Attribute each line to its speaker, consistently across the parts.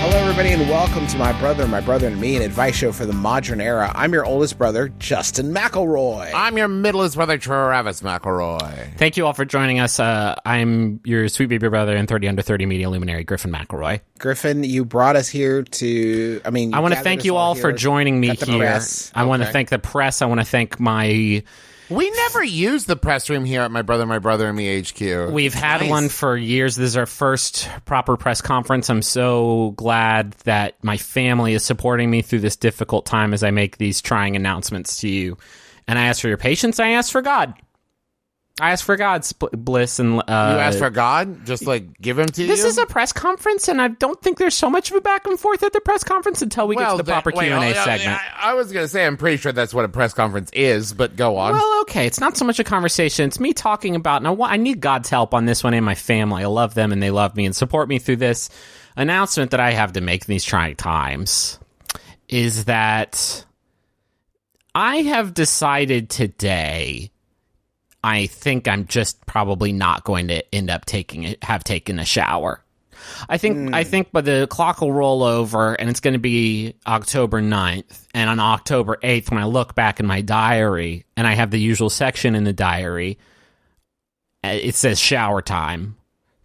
Speaker 1: Hello, everybody, and welcome to My Brother, and Me, an advice show for the modern era. I'm your oldest brother, Justin McElroy.
Speaker 2: I'm your middlest brother, Travis McElroy.
Speaker 3: Thank you all for joining us. I'm your sweet baby brother and 30 under 30 media luminary, Griffin McElroy.
Speaker 1: Griffin, you brought us here to, I want to
Speaker 3: thank you all for joining me here.
Speaker 1: Press.
Speaker 3: I want to thank the press. I want to thank my...
Speaker 2: We never use the press room here at My Brother, and Me HQ.
Speaker 3: We've had one for years. This is our first proper press conference. I'm so glad that my family is supporting me through this difficult time as I make these trying announcements to you. And I ask for your patience. I ask for God. I ask for God's bliss. And
Speaker 2: you ask for God? Just, give him to you?
Speaker 3: This is a press conference, and I don't think there's so much of a back and forth at the press conference until we get to the proper Q&A segment.
Speaker 2: I was going to say, I'm pretty sure that's what a press conference is, but go on.
Speaker 3: Well, okay, it's not so much a conversation. It's me talking about, and I need God's help on this one and my family. I love them, and they love me and support me through this announcement that I have to make in these trying times, is that I have decided today... I think I'm just probably not going to end up taking a shower. I think but the clock will roll over and it's going to be October 9th. And on October 8th, when I look back in my diary and I have the usual section in the diary, it says shower time.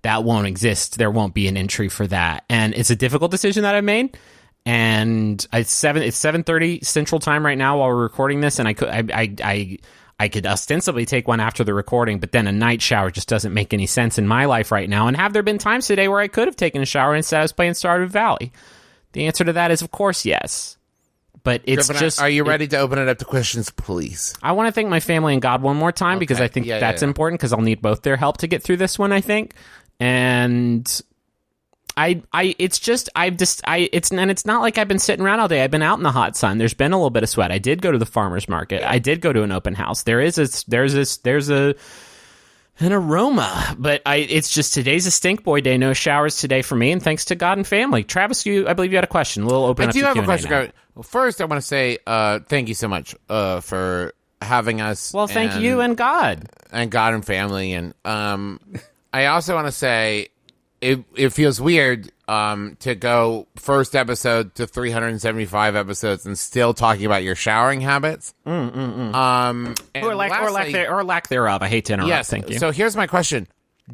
Speaker 3: That won't exist. There won't be an entry for that. And it's a difficult decision that I made. And it's 7:30 Central Time right now while we're recording this. And I could ostensibly take one after the recording, but then a night shower just doesn't make any sense in my life right now. And have there been times today where I could have taken a shower and instead I was playing Stardew Valley? The answer to that is, of course, yes. But it's
Speaker 2: Griffin,
Speaker 3: just...
Speaker 2: Are you ready to open it up to questions, please?
Speaker 3: I want to thank my family and God one more time because I think that's important because I'll need both their help to get through this one, I think. And... it's not like I've been sitting around all day. I've been out in the hot sun. There's been a little bit of sweat. I did go to the farmer's market. I did go to an open house. There's an aroma, but it's just today's a Stinkboy day. No showers today for me, and thanks to God and family. Travis, I believe you had a question. We'll open up the Q&A. I do have a question.
Speaker 2: Well, first, I want to say thank you so much for having us.
Speaker 3: Well, thank you and God.
Speaker 2: And God and family. And I also want to say... It feels weird to go first episode to 375 episodes and still talking about your showering habits.
Speaker 3: Or lack thereof. I hate to interrupt.
Speaker 2: Yes.
Speaker 3: Thank you.
Speaker 2: So here's my question: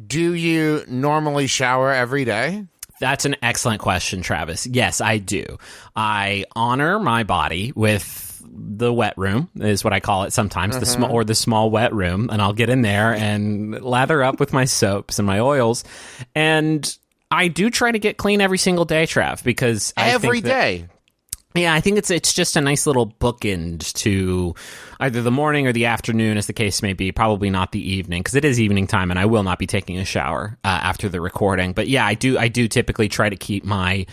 Speaker 2: do you normally shower every day?
Speaker 3: That's an excellent question, Travis. Yes, I do. I honor my body with the wet room, is what I call it sometimes, the small wet room, and I'll get in there and lather up with my soaps and my oils, and I do try to get clean every single day, Trav, because
Speaker 2: every day.
Speaker 3: Yeah, I think it's just a nice little bookend to either the morning or the afternoon, as the case may be. Probably not the evening, because it is evening time, and I will not be taking a shower after the recording. But yeah, I do typically try to keep my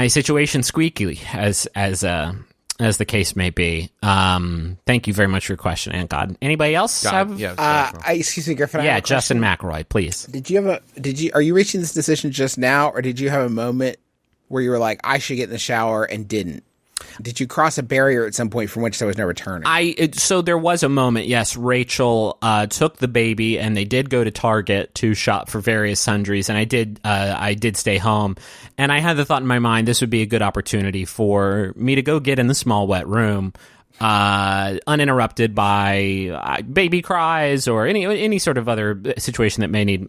Speaker 3: situation squeaky, as the case may be. Thank you very much for your question, and God. Anybody else have?
Speaker 1: Excuse me, Griffin.
Speaker 3: Yeah, Justin McElroy, please.
Speaker 1: Are you reaching this decision just now, or did you have a moment where you were like, I should get in the shower and didn't? Did you cross a barrier at some point from which there was no returning?
Speaker 3: So there was a moment, yes. Rachel took the baby, and they did go to Target to shop for various sundries, and I did stay home. And I had the thought in my mind, this would be a good opportunity for me to go get in the small wet room, uninterrupted by baby cries or any sort of other situation that may need.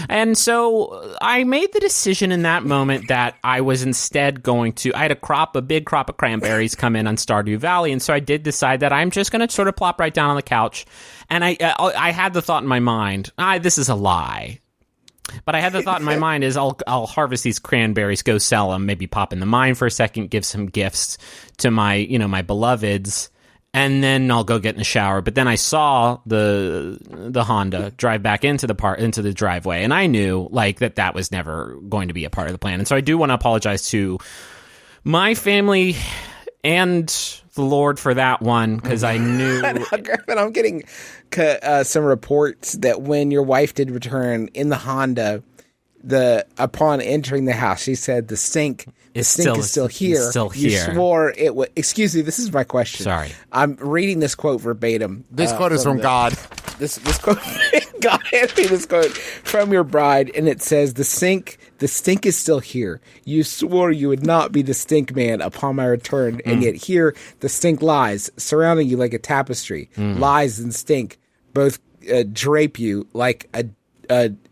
Speaker 3: And so I made the decision in that moment that I was instead going to... I had a big crop of cranberries come in on Stardew Valley, and so I did decide that I'm just going to sort of plop right down on the couch. And I had the thought in my mind, this is a lie. But I had the thought in my mind is I'll harvest these cranberries, go sell them, maybe pop in the mine for a second, give some gifts to my beloveds, and then I'll go get in the shower. But then I saw the Honda drive back into the driveway, and I knew that was never going to be a part of the plan. And so I do want to apologize to my family and the Lord for that one, because I knew.
Speaker 1: Griffin, I'm getting some reports that when your wife did return in the Honda, upon entering the house, she said the sink is still here.
Speaker 3: It's still here.
Speaker 1: You swore it was. Excuse me. This is my question.
Speaker 3: Sorry,
Speaker 1: I'm reading this quote verbatim.
Speaker 2: This quote is from God.
Speaker 1: This quote. God handed me this quote from your bride, and it says, "The sink The stink is still here. You swore you would not be the stink man upon my return, and yet here the stink lies, surrounding you like a tapestry. Lies and stink both drape you like a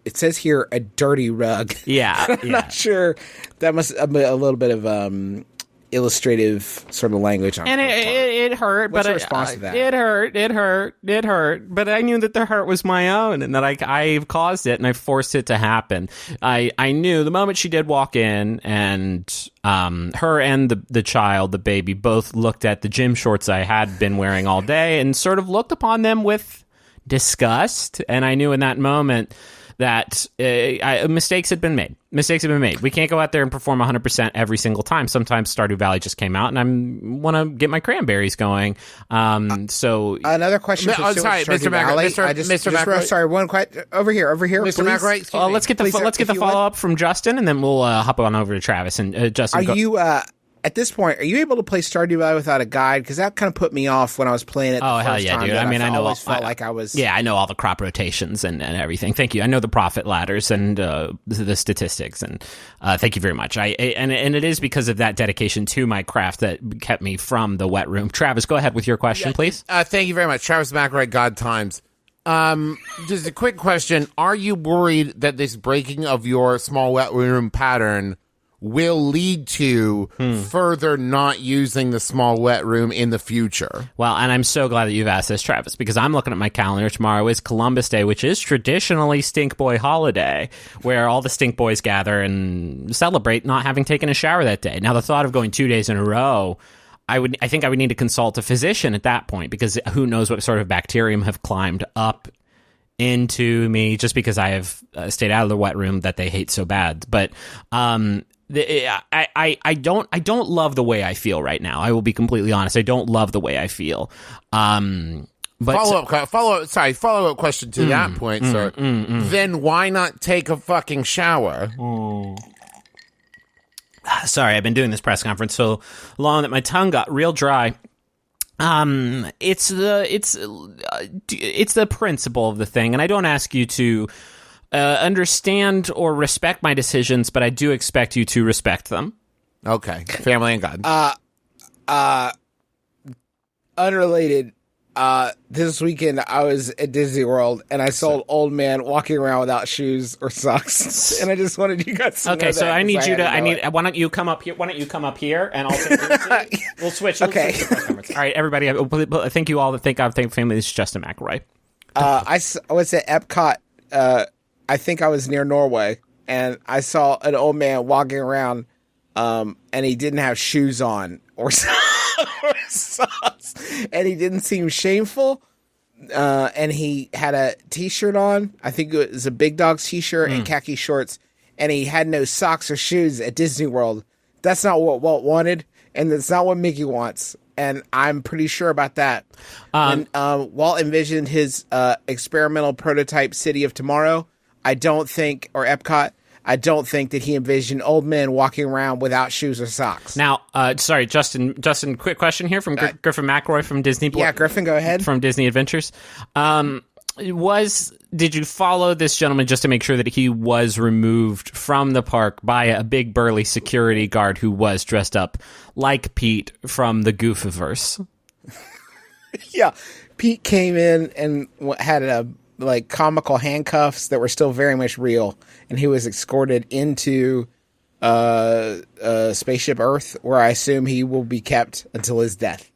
Speaker 1: it says here a dirty rug.
Speaker 3: Yeah,
Speaker 1: I'm not sure. That must be a little bit of illustrative sort of language on
Speaker 3: and it hurt.
Speaker 1: What's
Speaker 3: but
Speaker 1: the response to that?
Speaker 3: It hurt. But I knew that the hurt was my own, and that I caused it, and I forced it to happen. I knew the moment she did walk in, and her and the child, the baby, both looked at the gym shorts I had been wearing all day, and sort of looked upon them with disgust. And I knew in that moment that mistakes had been made. We can't go out there and perform 100% every single time. Sometimes Stardew Valley just came out, and I want to get my cranberries going. So
Speaker 1: another question.
Speaker 2: Sorry, Mr. McRae.
Speaker 1: Sorry, one question over here,
Speaker 2: Mr. McRae.
Speaker 3: Let's get the follow up from Justin, and then we'll hop on over to Travis and Justin.
Speaker 1: You at this point, are you able to play Stardew Valley without a guide? Because that kind of put me off when I was playing it.
Speaker 3: Oh, hell yeah, dude! I mean, I know.
Speaker 1: Felt like I was.
Speaker 3: Yeah, I know all the crop rotations and everything. Thank you. I know the profit ladders and the statistics, and thank you very much. And it is because of that dedication to my craft that kept me from the wet room. Travis, go ahead with your question, please.
Speaker 2: Thank you very much, Travis McRae. God times. Just a quick question: are you worried that this breaking of your small wet room pattern will lead to further not using the small wet room in the future?
Speaker 3: Well, and I'm so glad that you've asked this, Travis, because I'm looking at my calendar. Tomorrow is Columbus Day, which is traditionally Stinkboy holiday, where all the Stink Boys gather and celebrate not having taken a shower that day. Now, the thought of going 2 days in a row, I think I would need to consult a physician at that point, because who knows what sort of bacterium have climbed up into me just because I have stayed out of the wet room that they hate so bad. But I don't love the way I feel right now. I will be completely honest. I don't love the way I feel. But
Speaker 2: follow up question to that point, sir. Then why not take a fucking shower?
Speaker 3: Sorry, I've been doing this press conference so long that my tongue got real dry. It's the principle of the thing, and I don't ask you to understand or respect my decisions, but I do expect you to respect them.
Speaker 2: Okay. Family and God.
Speaker 1: Unrelated. This weekend I was at Disney World and I saw an old man walking around without shoes or socks, and I just wanted you guys to know that.
Speaker 3: Okay, so I need you to. Why don't you come up here? Why don't you come up here and I'll take we'll switch.
Speaker 1: Okay.
Speaker 3: All right, everybody. Thank you all that think family. This is Justin McRae.
Speaker 1: I was at Epcot. I think I was near Norway, and I saw an old man walking around, and he didn't have shoes on or socks, and he didn't seem shameful, and he had a t-shirt on. I think it was a Big Dogs t-shirt and khaki shorts, and he had no socks or shoes at Disney World. That's not what Walt wanted, and that's not what Mickey wants, and I'm pretty sure about that. When Walt envisioned his experimental prototype City of Tomorrow, I don't think that he envisioned old men walking around without shoes or socks.
Speaker 3: Now, sorry, Justin, quick question here from Griffin McRae from Disney.
Speaker 1: Yeah, Griffin, go ahead.
Speaker 3: From Disney Adventures. Did you follow this gentleman just to make sure that he was removed from the park by a big burly security guard who was dressed up like Pete from the Goofiverse?
Speaker 1: Yeah, Pete came in and had comical handcuffs that were still very much real, and he was escorted into Spaceship Earth, where I assume he will be kept until his death.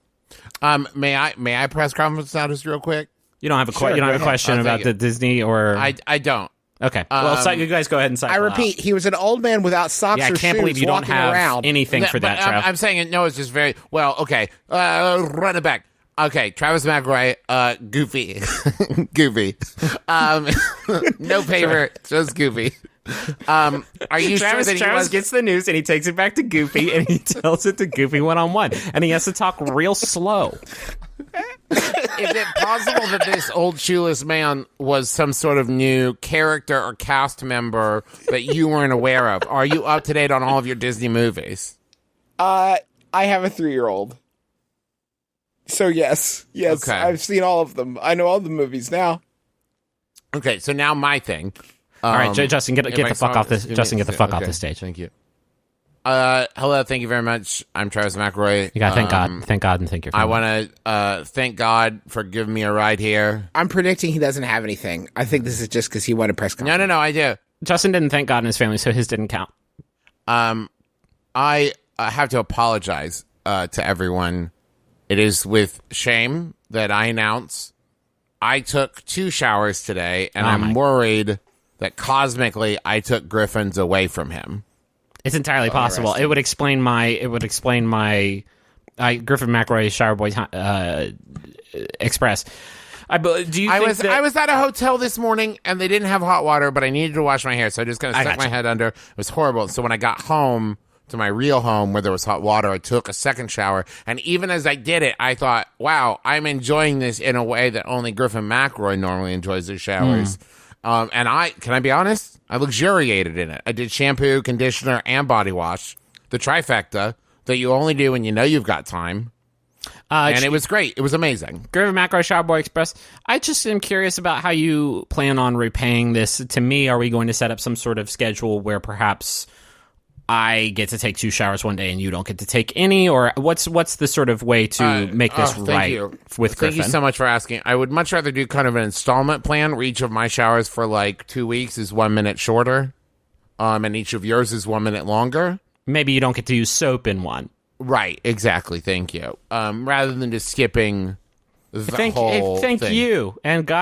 Speaker 2: May I press conference status real quick?
Speaker 3: You don't have a question about the Disney or
Speaker 2: I don't.
Speaker 3: Okay. Well, you guys go ahead and cycle.
Speaker 1: I repeat, he was an old man without socks or shoes.
Speaker 3: I can't believe you don't have
Speaker 1: around.
Speaker 3: anything for that, Trav.
Speaker 2: I'm saying it. No, it's just very well. Okay, run it back. Okay, Travis McRae, Goofy, Goofy. No paper, just Goofy. Are you
Speaker 3: Travis,
Speaker 2: sure that
Speaker 3: Travis gets the news and he takes it back to Goofy and he tells it to Goofy one-on-one, and he has to talk real slow.
Speaker 2: Is it possible that this old shoeless man was some sort of new character or cast member that you weren't aware of? Are you up to date on all of your Disney movies?
Speaker 1: I have a 3-year-old. So yes,
Speaker 2: okay.
Speaker 1: I've seen all of them. I know all the movies now.
Speaker 2: Okay, so now my thing.
Speaker 3: All right, Justin, get the fuck off this. Justin, get the fuck off the stage.
Speaker 2: Thank you. Hello, thank you very much. I'm Travis McElroy.
Speaker 3: You got thank God, and thank your family.
Speaker 2: I want to thank God for giving me a ride here.
Speaker 1: I'm predicting he doesn't have anything. I think this is just because he wanted press conference.
Speaker 2: No, I do.
Speaker 3: Justin didn't thank God and his family, so his didn't count.
Speaker 2: I have to apologize to everyone. It is with shame that I announce I took 2 showers today, and I'm worried that cosmically I took Griffin's away from him.
Speaker 3: It's entirely possible. It would explain my Griffin McElroy Shower Boy Express. I
Speaker 2: was at a hotel this morning and they didn't have hot water, but I needed to wash my hair, so I just kind of stuck my head under. It was horrible. So when I got home to my real home where there was hot water, I took a second shower, and even as I did it, I thought, "Wow, I'm enjoying this in a way that only Griffin McElroy normally enjoys his showers." And can I be honest? I luxuriated in it. I did shampoo, conditioner, and body wash. The trifecta that you only do when you know you've got time. And it was great. It was amazing.
Speaker 3: Griffin McElroy Shower Boy Express. I just am curious about how you plan on repaying this. To me, are we going to set up some sort of schedule where perhaps I get to take 2 showers one day and you don't get to take any? Or what's the sort of way to make this right with Griffin?
Speaker 2: Thank you so much for asking. I would much rather do kind of an installment plan where each of my showers for like 2 weeks is 1 minute shorter, and each of yours is 1 minute longer.
Speaker 3: Maybe you don't get to use soap in one.
Speaker 2: Right, exactly. Thank you. Rather than just skipping the whole thing.
Speaker 3: Thank you, and God.